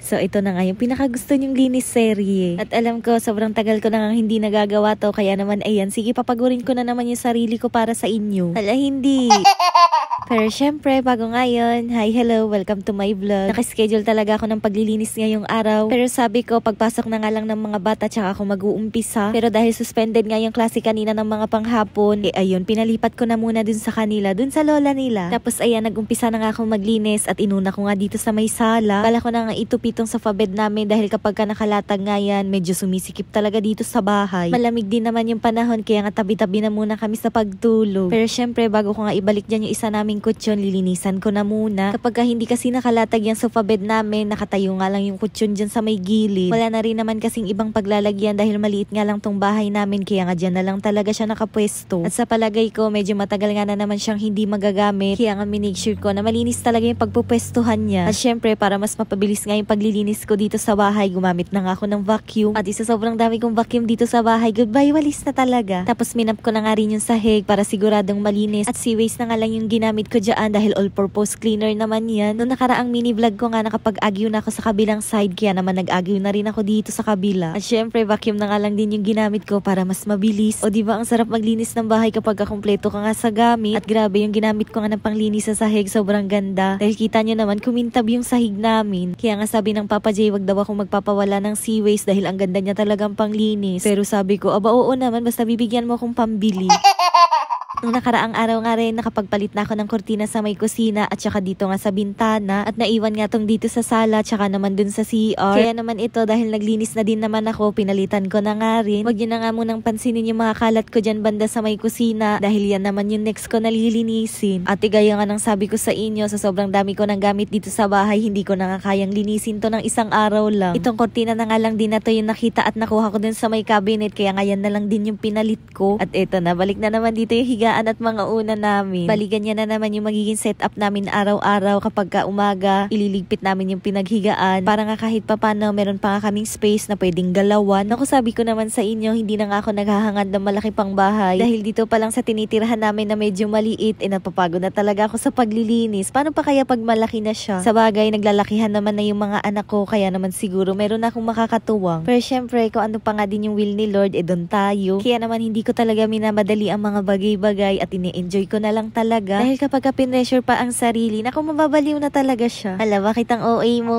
So ito na nga yung pinakagusto nyong linis serye. At alam ko sobrang tagal ko na nga hindi nagagawa to, kaya naman ayan, sige papagurin ko na naman yung sarili ko para sa inyo. Hala hindi. Pero syempre, bago ngayon, hi, hello, welcome to my vlog. Nakaschedule talaga ako ng paglilinis ngayong araw. Pero sabi ko, pagpasok na nga lang ng mga bata, tsaka ako mag-uumpisa. Pero dahil suspended nga yung klase kanina ng mga panghapon, ayun, pinalipat ko na muna dun sa kanila, dun sa lola nila. Tapos ayan, nag-umpisa na nga ako maglinis at inuna ko nga dito sa may sala. Bala ko na nga itupitong sa bed namin dahil kapag ka nakalatag nga yan, medyo sumisikip talaga dito sa bahay. Malamig din naman yung panahon, kaya nga tabi-tabi na muna kami sa pagtulog. Pero syempre, bago ko nga ibalik dyan yung isa naming kutsyon, lilinisan ko na muna. Kapag hindi kasi nakalatag yung sofa bed namin, nakatayo nga lang yung kutsyon dyan sa may gilid. Wala na rin naman kasing ibang paglalagyan dahil maliit nga lang tong bahay namin, kaya nga dyan na lang talaga siya nakapwesto. At sa palagay ko, medyo matagal nga na naman siyang hindi magagamit, kaya nga minake sure ko na malinis talaga yung pagpupwestuhan niya. At syempre, para mas mapabilis nga yung paglilinis ko dito sa bahay, gumamit na nga ako ng vacuum. At isa sobrang dami kong vacuum dito sa bahay, goodbye walis na talaga. Tapos minap ko na nga rin yung sahig para siguradong malinis. At si waste na nga lang yung ginamit ko dyan dahil all-purpose cleaner naman yan. Noong nakaraang mini vlog ko nga, nakapag-agyo na ako sa kabilang side, kaya naman nag-agyo na rin ako dito sa kabila. At syempre, vacuum na nga lang din yung ginamit ko para mas mabilis. O diba ang sarap maglinis ng bahay kapag kakumpleto ka nga sa gamit. At grabe yung ginamit ko nga ng panglinis sa sahig, sobrang ganda. Dahil kita nyo naman, kumintab yung sahig namin. Kaya nga sabi ng Papa J, wag daw akong magpapawala ng sea waste dahil ang ganda niya talagang panglinis. Pero sabi ko, aba oo naman, basta bibigyan mo akong pambili. Nung nakaraang araw nga rin, nakapagpalit na ako ng kurtina sa may kusina at saka dito nga sa bintana. At naiwan nga tong dito sa sala, tsaka naman dun sa CR. Kaya naman ito, dahil naglinis na din naman ako, pinalitan ko na nga rin. Huwag nyo na nga munang pansinin yung mga kalat ko dyan banda sa may kusina, dahil yan naman yung next ko nalilinisin. At gaya nga nang sabi ko sa inyo, sa sobrang dami ko ng gamit dito sa bahay, hindi ko na nga kayang linisin to ng isang araw lang. Itong kurtina na nga lang din na to yung nakita at nakuha ko dun sa may cabinet, kaya nga yan na lang din yung pinalit ko. At eto na, balik na naman dito yung higaan at mga una namin. Balikan niya na naman yung magiging setup namin araw-araw kapag ka umaga, ililigpit namin yung pinaghigaan para nga kahit papano meron pa nga kaming space na pwedeng galawan. Naku, sabi ko naman sa inyo, hindi na nga ako naghahangad ng malaki pang bahay dahil dito pa lang sa tinitirahan namin na medyo maliit, napapagod na talaga ako sa paglilinis. Paano pa kaya pag malaki na siya? Sa bagay, naglalakihan naman na yung mga anak ko, kaya naman siguro meron na akong makakatuwang. Pero syempre, kung ano pa nga din yung will ni Lord, doon tayo. Kaya naman hindi ko talaga minamadali ang mga bagay-bagay at ini-enjoy ko na lang talaga. Dahil kapag pinressure pa ang sarili, naku, mababaliw na talaga siya. Hala, bakit ang OA mo?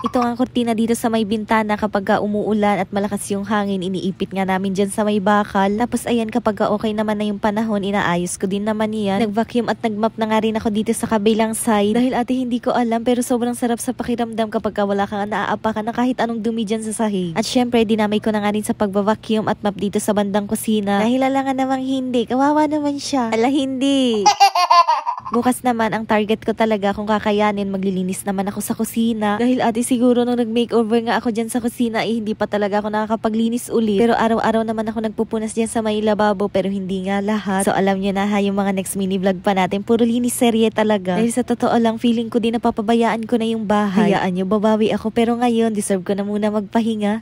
Ito ang kurtina dito sa may bintana kapag umuulan at malakas yung hangin, iniipit nga namin dyan sa may bakal. Tapos ayan, kapag okay naman na yung panahon, inaayos ko din naman yan. Nag-vacuum at nag-mop na nga rin ako dito sa kabilang side. Dahil ate, hindi ko alam, pero sobrang sarap sa pakiramdam kapag wala kang naaapakan na kahit anong dumi dyan sa sahig. At syempre, dinamay ko na nga rin sa pag-vacuum at mop dito sa bandang kusina. Dahil alangan namang hindi, kawawa naman siya. Ala, hindi. Bukas naman, ang target ko talaga kung kakayanin, maglilinis naman ako sa kusina. Dahil ate, siguro nung nag-makeover nga ako dyan sa kusina, hindi pa talaga ako nakakapaglinis ulit. Pero araw-araw naman ako nagpupunas dyan sa may lababo, pero hindi nga lahat. So alam nyo na ha, yung mga next mini vlog pa natin, puro linis serye talaga. Dahil sa totoo lang, feeling ko din napapabayaan ko na yung bahay. Hayaan nyo, babawi ako, pero ngayon, deserve ko na muna magpahinga.